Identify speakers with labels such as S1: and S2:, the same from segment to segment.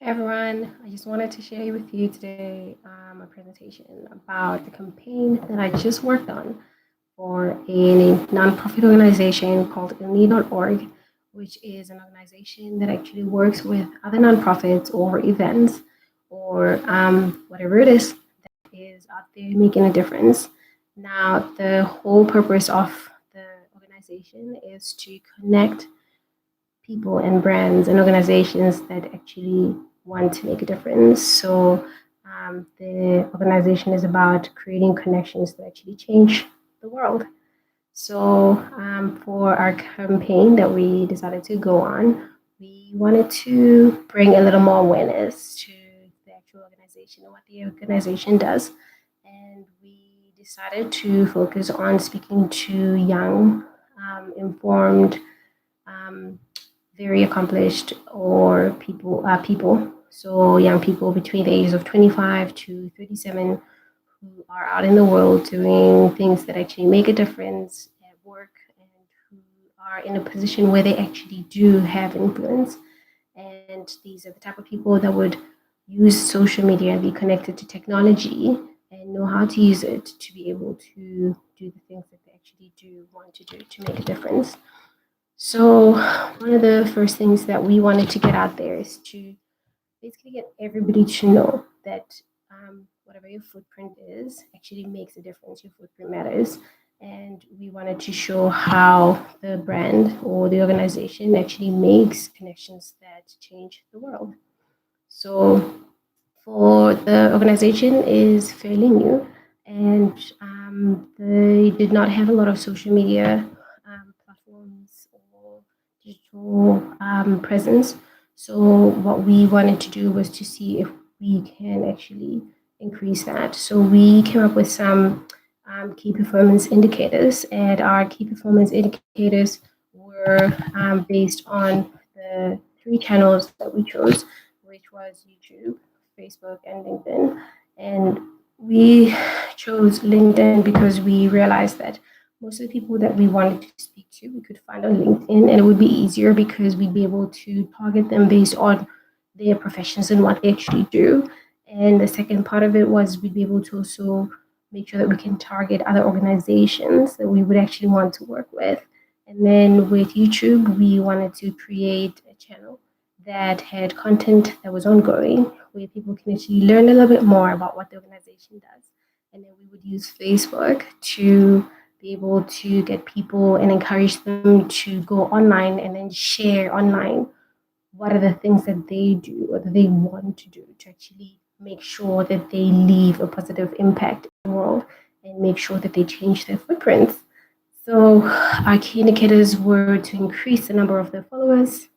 S1: Everyone, I just wanted to share with you today a presentation about a campaign that I just worked on for a nonprofit organization called ILNI.org, which is an organization that actually works with other nonprofits or events or whatever it is that is out there making a difference. Now, the whole purpose of the organization is to connect people and brands and organizations that actually want to make a difference. So the organization is about creating connections that actually change the world. So for our campaign that we decided to go on, we wanted to bring a little more awareness to the actual organization and what the organization does. And we decided to focus on speaking to young, informed, um, very accomplished or people, so young people between the ages of 25 to 37 who are out in the world doing things that actually make a difference at work and who are in a position where they actually do have influence. And these are the type of people that would use social media and be connected to technology and know how to use it to be able to do the things that they actually do want to do to make a difference. So, one of the first things that we wanted to get out there is to basically get everybody to know that whatever your footprint is actually makes a difference. Your footprint matters. And we wanted to show how the brand or the organization actually makes connections that change the world. So, for the organization is fairly new and they did not have a lot of social media platforms or digital presence. So what we wanted to do was to see if we can actually increase that. So we came up with some key performance indicators, and our key performance indicators were based on the three channels that we chose, which was YouTube, Facebook, and LinkedIn. And we chose LinkedIn because we realized that most of the people that we wanted to speak to, we could find on LinkedIn, and it would be easier because we'd be able to target them based on their professions and what they actually do. And the second part of it was we'd be able to also make sure that we can target other organizations that we would actually want to work with. And then with YouTube, we wanted to create a channel that had content that was ongoing, where people can actually learn a little bit more about what the organization does. And then we would use Facebook to be able to get people and encourage them to go online and then share online what are the things that they do or that they want to do to actually make sure that they leave a positive impact in the world and make sure that they change their footprints. So our key indicators were to increase the number of their followers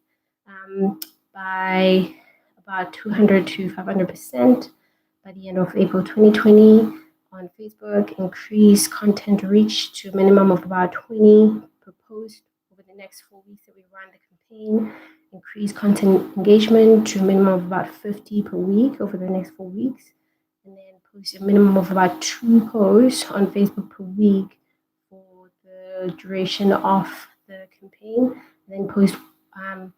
S1: by about 200 to 500% by the end of April 2020 on Facebook, increase content reach to a minimum of about 20 per post over the next 4 weeks that we run the campaign, increase content engagement to a minimum of about 50 per week over the next 4 weeks, and then post a minimum of about 2 posts on Facebook per week for the duration of the campaign, and then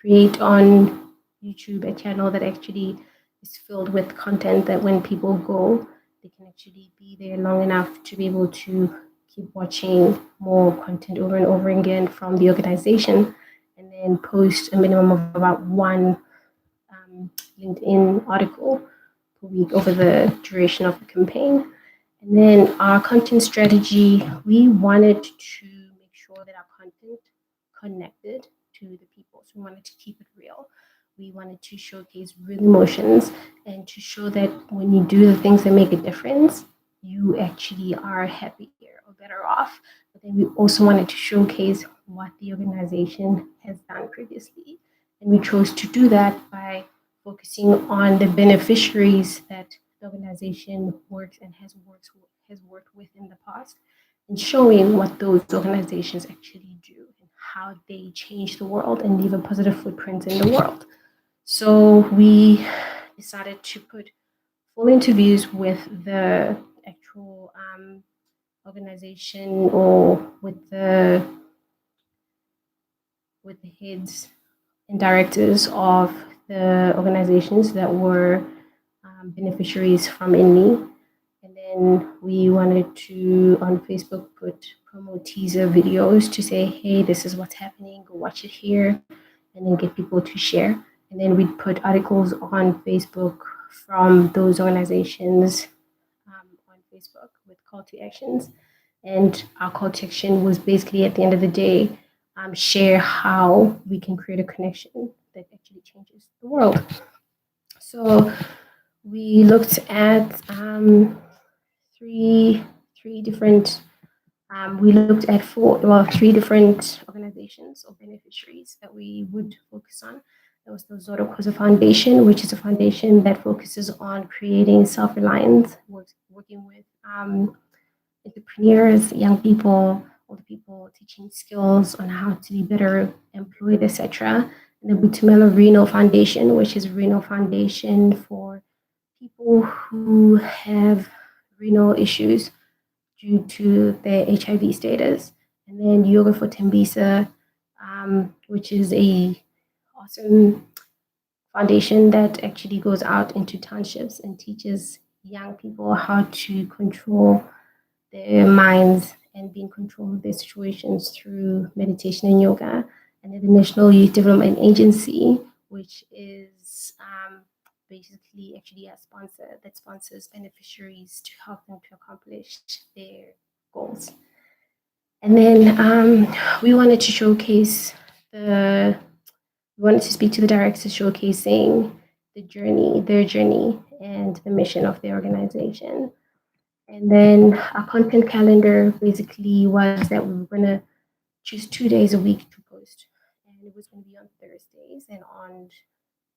S1: create on YouTube a channel that actually is filled with content that when people go, they can actually be there long enough to be able to keep watching more content over and over again from the organization, and then post a minimum of about one LinkedIn article per week over the duration of the campaign. And then our content strategy, we wanted to make sure that our content connected to the people. So we wanted to keep it real. We wanted to showcase real emotions and to show that when you do the things that make a difference, you actually are happier or better off. But then we also wanted to showcase what the organization has done previously. And we chose to do that by focusing on the beneficiaries that the organization works and has worked with in the past, and showing what those organizations actually do and how they change the world and leave a positive footprint in the world. So we decided to put full interviews with the actual organization or with the heads and directors of the organizations that were beneficiaries from INME. And then we wanted to, on Facebook, put promo teaser videos to say, hey, this is what's happening, go watch it here, and then get people to share. And then we'd put articles on Facebook from those organizations on Facebook with call to actions. And our call to action was basically at the end of the day, share how we can create a connection that actually changes the world. So we looked at three three different we looked at three different organizations or beneficiaries that we would focus on. There was the Zoro Koza Foundation, which is a foundation that focuses on creating self-reliance, working with entrepreneurs, young people, older people, teaching skills on how to be better employed, etc. And the Butumelo Reno Foundation, which is a renal foundation for people who have renal issues due to their HIV status. And then Yoga for Tembisa, which is a awesome foundation that actually goes out into townships and teaches young people how to control their minds and be in control of their situations through meditation and yoga. And then the National Youth Development Agency, which is basically actually a sponsor that sponsors beneficiaries to help them to accomplish their goals. And then we wanted to showcase we wanted to speak to the directors showcasing their journey, and the mission of the organization. And then our content calendar basically was that we were going to choose 2 days a week to post. And it was going to be on Thursdays, and on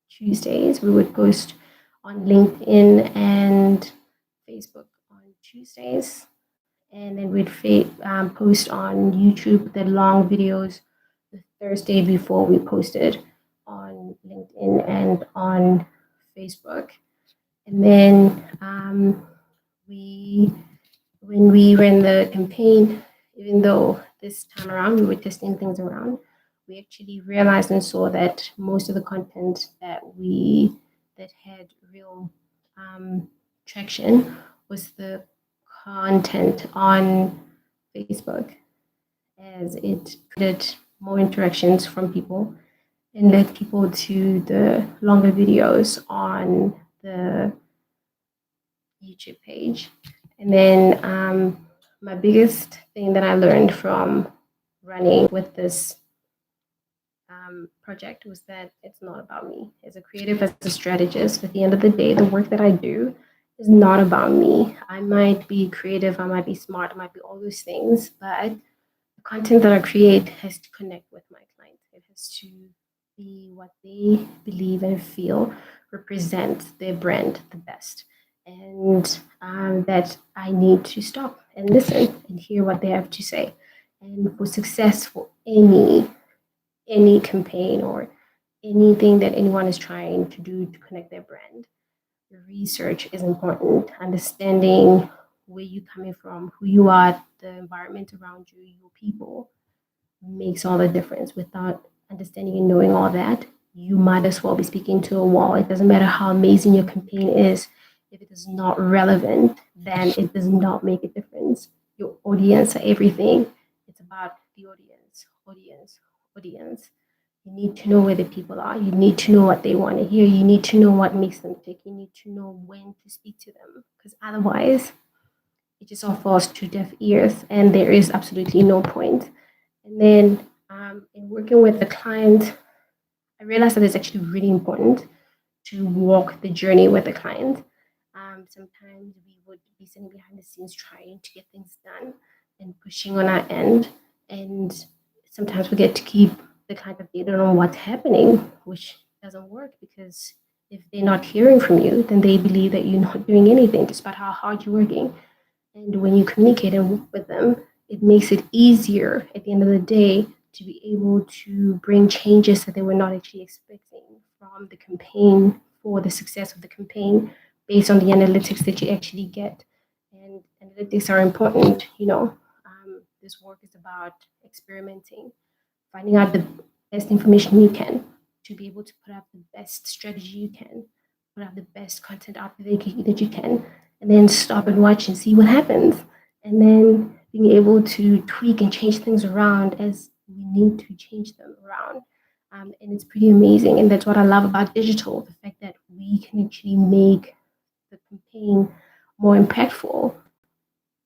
S1: Tuesdays, we would post on LinkedIn and Facebook on Tuesdays. And then we'd post on YouTube the long videos the Thursday before we posted on LinkedIn and on Facebook. And then when we ran the campaign, even though this time around we were testing things around, we actually realized and saw that most of the content that had real traction was the content on Facebook, as it created more interactions from people and led people to the longer videos on the YouTube page. And then my biggest thing that I learned from running with this project was that it's not about me as a creative, as a strategist. At the end of the day, the work that I do is not about me. I might be creative, I might be smart, I might be all those things, but the content that I create has to connect with my clients. It has to be what they believe and feel represents their brand the best. And that I need to stop and listen and hear what they have to say. And for success for any campaign or anything that anyone is trying to do to connect their brand, the research is important. Understanding where you're coming from, who you are, the environment around you, your people, makes all the difference. Without understanding and knowing all that, you might as well be speaking to a wall. It doesn't matter how amazing your campaign is. If it is not relevant, then it does not make a difference. Your audience are everything. It's about the audience. You need to know where the people are. You need to know what they want to hear. You need to know what makes them tick. You need to know when to speak to them, because otherwise it just all falls to deaf ears and there is absolutely no point. And then in working with the client, I realized that it's actually really important to walk the journey with the client. Sometimes we would be sitting behind the scenes trying to get things done and pushing on our end. And sometimes we get to keep the client updated on what's happening, which doesn't work, because if they're not hearing from you, then they believe that you're not doing anything despite how hard you're working. And when you communicate and work with them, it makes it easier at the end of the day to be able to bring changes that they were not actually expecting from the campaign, for the success of the campaign, based on the analytics that you actually get. And analytics are important. This work is about experimenting, finding out the best information you can to to be able to put out the best strategy you can, put out the best content out there that you can, and then stop and watch and see what happens. And then being able to tweak and change things around as we need to change them around. And it's pretty amazing. And that's what I love about digital, the fact that we can actually make the campaign more impactful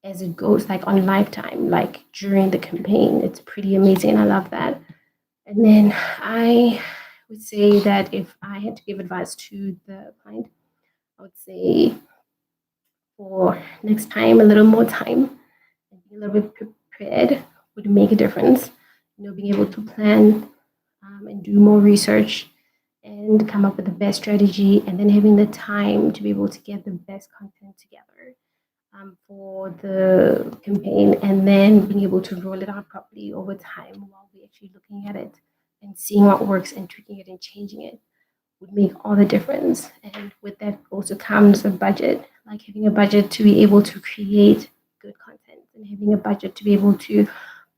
S1: as it goes, like on lifetime, like during the campaign. It's pretty amazing. I love that. And then I would say that if I had to give advice to the client, I would say for next time, a little more time and be a little bit prepared would make a difference. Being able to plan and do more research and come up with the best strategy, and then having the time to be able to get the best content together for the campaign, and then being able to roll it out properly over time while we're actually looking at it and seeing what works and tweaking it and changing it would make all the difference. And with that also comes a budget, like having a budget to be able to create good content and having a budget to be able to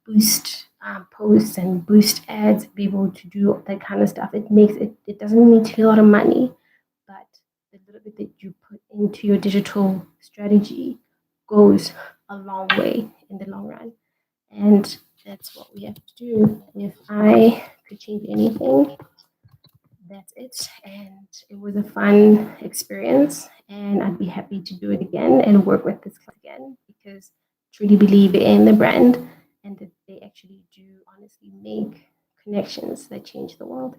S1: boost posts and boost ads, be able to do that kind of stuff. It doesn't need to be a lot of money, but the little bit that you put into your digital strategy goes a long way in the long run. And that's what we have to do. If I could change anything, that's it. And it was a fun experience. And I'd be happy to do it again and work with this class again because I truly believe in the brand and that they actually do honestly make connections that change the world.